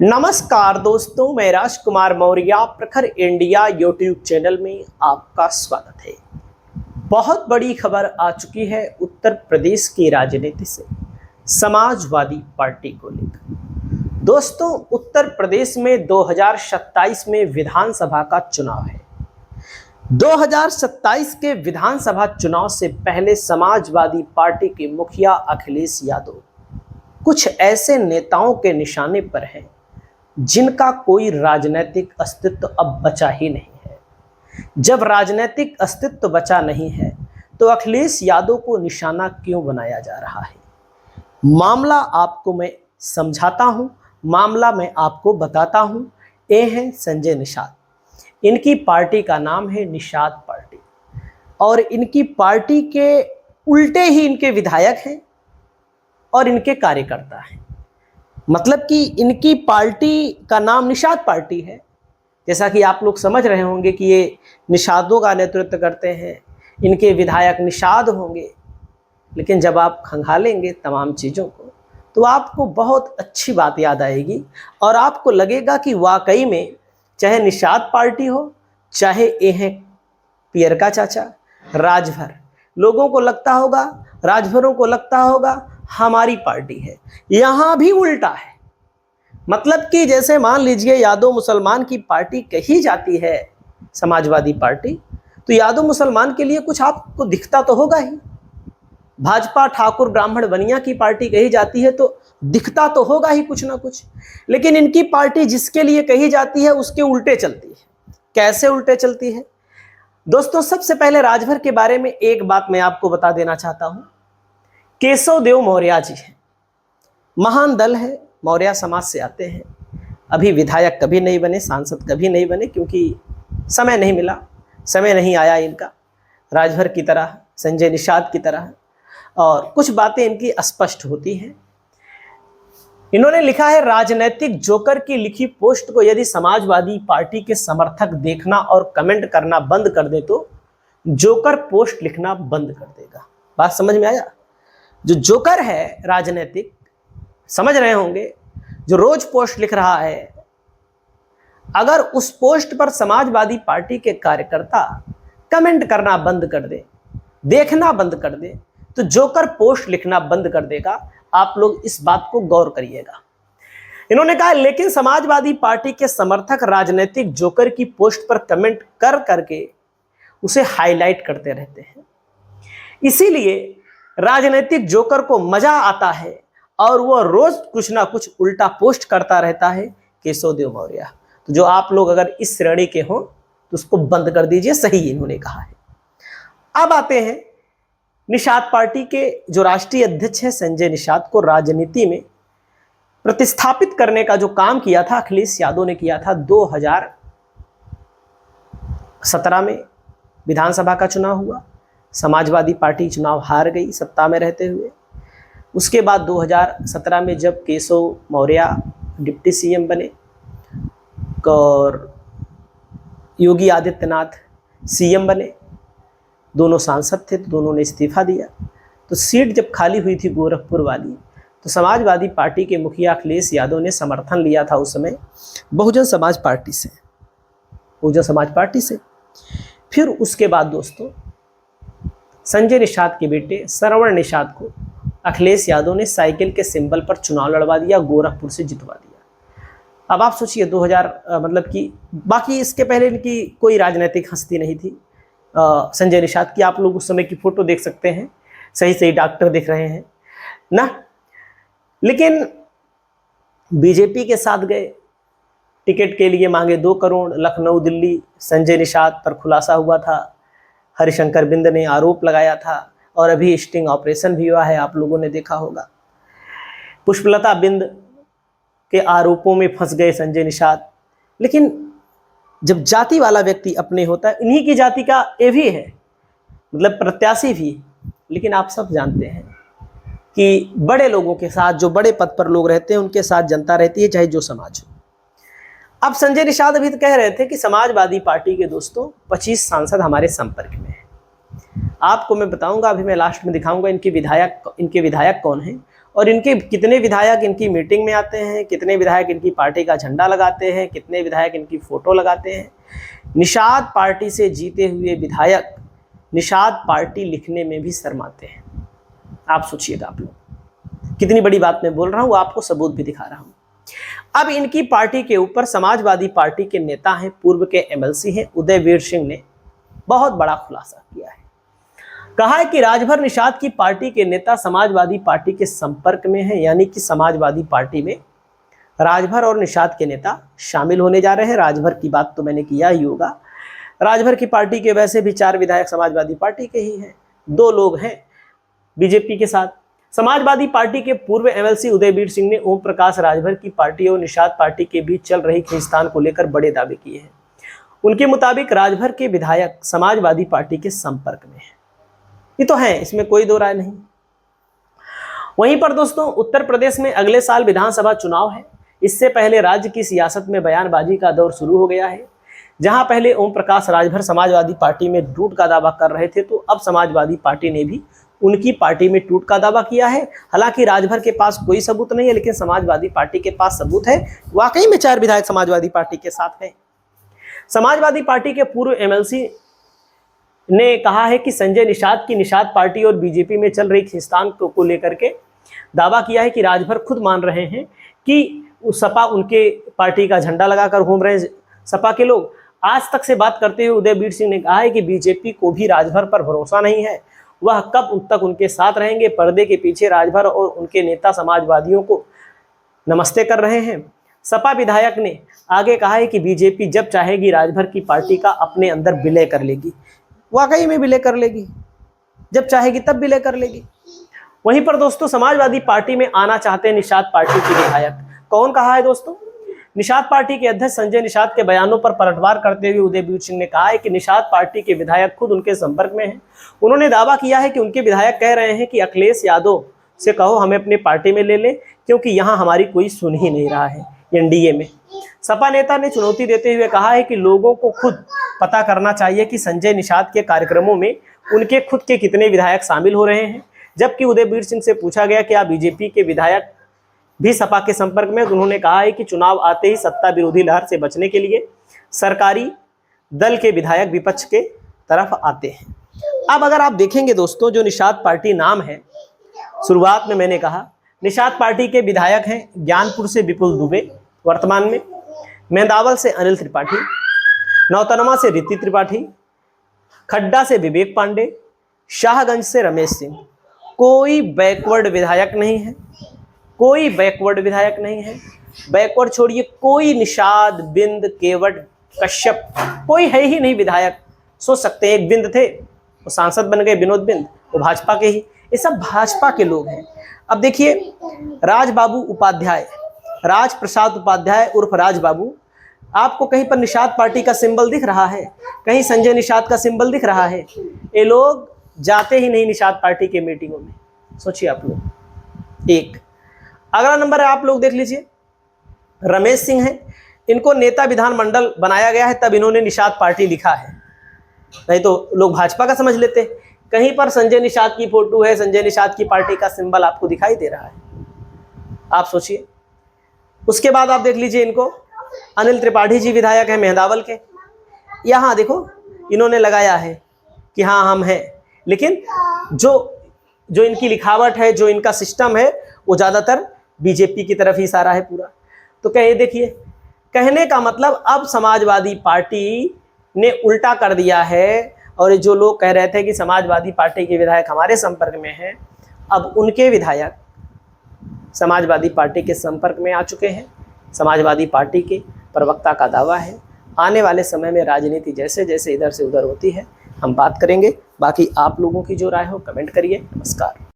नमस्कार दोस्तों, मैं राजकुमार मौर्य प्रखर इंडिया यूट्यूब चैनल में आपका स्वागत है। बहुत बड़ी खबर आ चुकी है उत्तर प्रदेश की राजनीति से समाजवादी पार्टी को लेकर। दोस्तों, उत्तर प्रदेश में 2027 में विधानसभा का चुनाव है। 2027 के विधानसभा चुनाव से पहले समाजवादी पार्टी के मुखिया अखिलेश यादव कुछ ऐसे नेताओं के निशाने पर हैं जिनका कोई राजनीतिक अस्तित्व अब बचा ही नहीं है। जब राजनीतिक अस्तित्व बचा नहीं है तो अखिलेश यादव को निशाना क्यों बनाया जा रहा है? मामला आपको मैं समझाता हूं, मामला मैं आपको बताता हूं। ये हैं संजय निषाद। इनकी पार्टी का नाम है निषाद पार्टी और इनकी पार्टी के उल्टे ही इनके विधायक हैं और इनके कार्यकर्ता हैं। मतलब कि इनकी पार्टी का नाम निषाद पार्टी है, जैसा कि आप लोग समझ रहे होंगे कि ये निषादों का नेतृत्व करते हैं, इनके विधायक निषाद होंगे। लेकिन जब आप खंगालेंगे तमाम चीज़ों को तो आपको बहुत अच्छी बात याद आएगी और आपको लगेगा कि वाकई में चाहे निषाद पार्टी हो, चाहे ये हैं पियर का चाचा राजभर, लोगों को लगता होगा, राजभरों को लगता होगा हमारी पार्टी है। यहाँ भी उल्टा है। मतलब कि जैसे मान लीजिए यादव मुसलमान की पार्टी कही जाती है समाजवादी पार्टी, तो यादव मुसलमान के लिए कुछ आपको दिखता तो होगा ही। भाजपा ठाकुर ब्राह्मण बनिया की पार्टी कही जाती है तो दिखता तो होगा ही कुछ ना कुछ। लेकिन इनकी पार्टी जिसके लिए कही जाती है उसके उल्टे चलती है। कैसे उल्टे चलती है? दोस्तों, सबसे पहले राजभर के बारे में एक बात मैं आपको बता देना चाहता हूं। केशव देव मौर्य जी हैं, महान दल है, मौर्य समाज से आते हैं। अभी विधायक कभी नहीं बने, सांसद कभी नहीं बने, क्योंकि समय नहीं मिला, समय नहीं आया इनका, राजभर की तरह, संजय निषाद की तरह। और कुछ बातें इनकी स्पष्ट होती हैं। इन्होंने लिखा है, राजनीतिक जोकर की लिखी पोस्ट को यदि समाजवादी पार्टी के समर्थक देखना और कमेंट करना बंद कर दे तो जोकर पोस्ट लिखना बंद कर देगा। बात समझ में आया? जो जोकर है राजनीतिक, समझ रहे होंगे, जो रोज पोस्ट लिख रहा है, अगर उस पोस्ट पर समाजवादी पार्टी के कार्यकर्ता कमेंट करना बंद कर दे, देखना बंद कर दे, तो जोकर पोस्ट लिखना बंद कर देगा। आप लोग इस बात को गौर करिएगा। इन्होंने कहा, लेकिन समाजवादी पार्टी के समर्थक राजनीतिक जोकर की पोस्ट पर कमेंट कर करके उसे हाईलाइट करते रहते हैं, इसीलिए राजनीतिक जोकर को मजा आता है और वह रोज कुछ ना कुछ उल्टा पोस्ट करता रहता है। केशव देव मौर्य, तो जो आप लोग अगर इस श्रेणी के हो तो उसको बंद कर दीजिए, सही इन्होंने कहा है। अब आते हैं निषाद पार्टी के जो राष्ट्रीय अध्यक्ष हैं संजय निषाद को राजनीति में प्रतिस्थापित करने का जो काम किया था अखिलेश यादव ने किया था। 2017 में विधानसभा का चुनाव हुआ, समाजवादी पार्टी चुनाव हार गई सत्ता में रहते हुए। उसके बाद 2017 में जब केशव मौर्य डिप्टी सीएम बने और योगी आदित्यनाथ सीएम बने, दोनों सांसद थे तो दोनों ने इस्तीफा दिया। तो सीट जब खाली हुई थी गोरखपुर वाली, तो समाजवादी पार्टी के मुखिया अखिलेश यादव ने समर्थन लिया था उस समय बहुजन समाज पार्टी से। फिर उसके बाद दोस्तों संजय निषाद के बेटे श्रवण निषाद को अखिलेश यादव ने साइकिल के सिंबल पर चुनाव लड़वा दिया, गोरखपुर से जितवा दिया। अब आप सोचिए 2000 मतलब कि बाकी इसके पहले इनकी कोई राजनीतिक हस्ती नहीं थी। संजय निषाद की आप लोग उस समय की फोटो देख सकते हैं, सही डॉक्टर दिख रहे हैं ना। लेकिन बीजेपी के साथ गए, टिकट के लिए मांगे 2 करोड़, लखनऊ दिल्ली संजय निषाद पर खुलासा हुआ था, हरिशंकर बिंद ने आरोप लगाया था और अभी स्टिंग ऑपरेशन भी हुआ है, आप लोगों ने देखा होगा। पुष्पलता बिंद के आरोपों में फंस गए संजय निषाद। लेकिन जब जाति वाला व्यक्ति अपने होता है, इन्हीं की जाति का ये भी है, मतलब प्रत्याशी भी। लेकिन आप सब जानते हैं कि बड़े लोगों के साथ, जो बड़े पद पर लोग रहते हैं, उनके साथ जनता रहती है, चाहे जो समाज हो। अब संजय निषाद अभी तो कह रहे थे कि समाजवादी पार्टी के दोस्तों 25 सांसद हमारे संपर्क में हैं। आपको मैं बताऊंगा, अभी मैं लास्ट में दिखाऊंगा इनके विधायक कौन हैं और इनके कितने विधायक इनकी मीटिंग में आते हैं, कितने विधायक इनकी पार्टी का झंडा लगाते हैं, कितने विधायक इनकी फोटो लगाते हैं। निषाद पार्टी से जीते हुए विधायक निषाद पार्टी लिखने में भी शर्माते हैं। आप सोचिएगा, आप लोग कितनी बड़ी बात मैं बोल रहा हूँ, आपको सबूत भी दिखा रहा हूँ। अब इनकी पार्टी के ऊपर समाजवादी पार्टी के नेता हैं, पूर्व के एमएलसी हैं उदयवीर सिंह ने बहुत बड़ा खुलासा किया है। कहा है कि राजभर निषाद की पार्टी के नेता समाजवादी पार्टी के संपर्क में हैं, यानी कि समाजवादी पार्टी में राजभर और निषाद के नेता शामिल होने जा रहे हैं। राजभर की बात तो मैंने किया ही होगा। राजभर की पार्टी के वैसे भी 4 विधायक समाजवादी पार्टी के ही हैं, 2 लोग हैं बीजेपी के साथ। समाजवादी पार्टी के पूर्व एमएलसी उदयवीर सिंह ने ओम प्रकाश राजभर की पार्टी और निषाद पार्टी के बीच चल रही खींचतान को लेकर बड़े दावे किए हैं। उनके मुताबिक राजभर के विधायक समाजवादी पार्टी के संपर्क में हैं। ये तो है, इसमें कोई दो राय नहीं। वहीं पर दोस्तों उत्तर प्रदेश में अगले साल विधानसभा चुनाव है। इससे पहले राज्य की सियासत में बयानबाजी का दौर शुरू हो गया है। जहां पहले ओम प्रकाश राजभर समाजवादी पार्टी में टूट का दावा कर रहे थे, तो अब समाजवादी पार्टी ने भी उनकी पार्टी में टूट का दावा किया है। हालांकि राजभर के पास कोई सबूत नहीं है, लेकिन समाजवादी पार्टी के पास सबूत है। वाकई में 4 विधायक समाजवादी पार्टी के साथ हैं। समाजवादी पार्टी के पूर्व एमएलसी ने कहा है कि संजय निषाद की निषाद पार्टी और बीजेपी में चल रही खींचतान को लेकर के दावा किया है कि राजभर खुद मान रहे हैं कि सपा उनके पार्टी का झंडा लगाकर घूम रहे हैं। सपा के लोग आज तक से बात करते हुए उदयवीर सिंह ने कहा है कि बीजेपी को भी राजभर पर भरोसा नहीं है, वह कब तक उनके साथ रहेंगे। पर्दे के पीछे राजभर और उनके नेता समाजवादियों को नमस्ते कर रहे हैं। सपा विधायक ने आगे कहा है कि बीजेपी जब चाहेगी राजभर की पार्टी का अपने अंदर विलय कर लेगी। वाकई में विलय कर लेगी, जब चाहेगी तब विलय कर लेगी। वहीं पर दोस्तों समाजवादी पार्टी में आना चाहते हैं निषाद पार्टी के विधायक। कौन कहा है दोस्तों? निषाद पार्टी के अध्यक्ष संजय निषाद के बयानों पर पलटवार करते हुए उदयवीर सिंह ने कहा है कि निषाद पार्टी के विधायक खुद उनके संपर्क में हैं। उन्होंने दावा किया है कि उनके विधायक कह रहे हैं कि अखिलेश यादव से कहो हमें अपनी पार्टी में ले लें, क्योंकि यहाँ हमारी कोई सुन ही नहीं रहा है एनडीए में। सपा नेता ने चुनौती देते हुए कहा है कि लोगों को खुद पता करना चाहिए कि संजय निषाद के कार्यक्रमों में उनके खुद के कितने विधायक शामिल हो रहे हैं। जबकि उदयवीर सिंह से पूछा गया कि आप बीजेपी के विधायक भी सपा के संपर्क में, तो उन्होंने कहा है कि चुनाव आते ही सत्ता विरोधी लहर से बचने के लिए सरकारी दल के विधायक विपक्ष के तरफ आते हैं। अब अगर आप देखेंगे दोस्तों, जो निषाद पार्टी नाम है, शुरुआत में मैंने कहा निषाद पार्टी के विधायक हैं ज्ञानपुर से विपुल दुबे वर्तमान में, मेंदावल से अनिल त्रिपाठी, नौतनवा से ऋति त्रिपाठी, खड्डा से विवेक पांडे, शाहगंज से रमेश सिंह। कोई बैकवर्ड विधायक नहीं है, कोई बैकवर्ड विधायक नहीं है। बैकवर्ड छोड़िए, कोई निषाद, बिंद, केवट, कश्यप कोई है ही नहीं विधायक। सोच सकते हैं एक बिंद थे, वो सांसद बन गए, विनोद बिंद, वो भाजपा के ही, ये सब भाजपा के लोग हैं। अब देखिए राजबाबू उपाध्याय, राज प्रसाद उपाध्याय उर्फ राजबाबू, आपको कहीं पर निषाद पार्टी का सिंबल दिख रहा है? कहीं संजय निषाद का सिंबल दिख रहा है? ये लोग जाते ही नहीं निषाद पार्टी के मीटिंगों में। सोचिए आप लोग। एक अगला नंबर है, आप लोग देख लीजिए, रमेश सिंह है। इनको नेता विधानमंडल बनाया गया है, तब इन्होंने निषाद पार्टी लिखा है, नहीं तो लोग भाजपा का समझ लेते। कहीं पर संजय निषाद की फोटो है, संजय निषाद की पार्टी का सिंबल आपको दिखाई दे रहा है? आप सोचिए। उसके बाद आप देख लीजिए इनको, अनिल त्रिपाठी जी विधायक हैं मेंदावल के। यहाँ देखो इन्होंने लगाया है कि हाँ हम हैं, लेकिन जो इनकी लिखावट है, जो इनका सिस्टम है, वो ज़्यादातर बीजेपी की तरफ ही इशारा है पूरा। तो कहे देखिए, कहने का मतलब अब समाजवादी पार्टी ने उल्टा कर दिया है, और जो लोग कह रहे थे कि समाजवादी पार्टी के विधायक हमारे संपर्क में हैं, अब उनके विधायक समाजवादी पार्टी के संपर्क में आ चुके हैं। समाजवादी पार्टी के प्रवक्ता का दावा है। आने वाले समय में राजनीति जैसे जैसे इधर से उधर होती है, हम बात करेंगे। बाकी आप लोगों की जो राय हो कमेंट करिए। नमस्कार।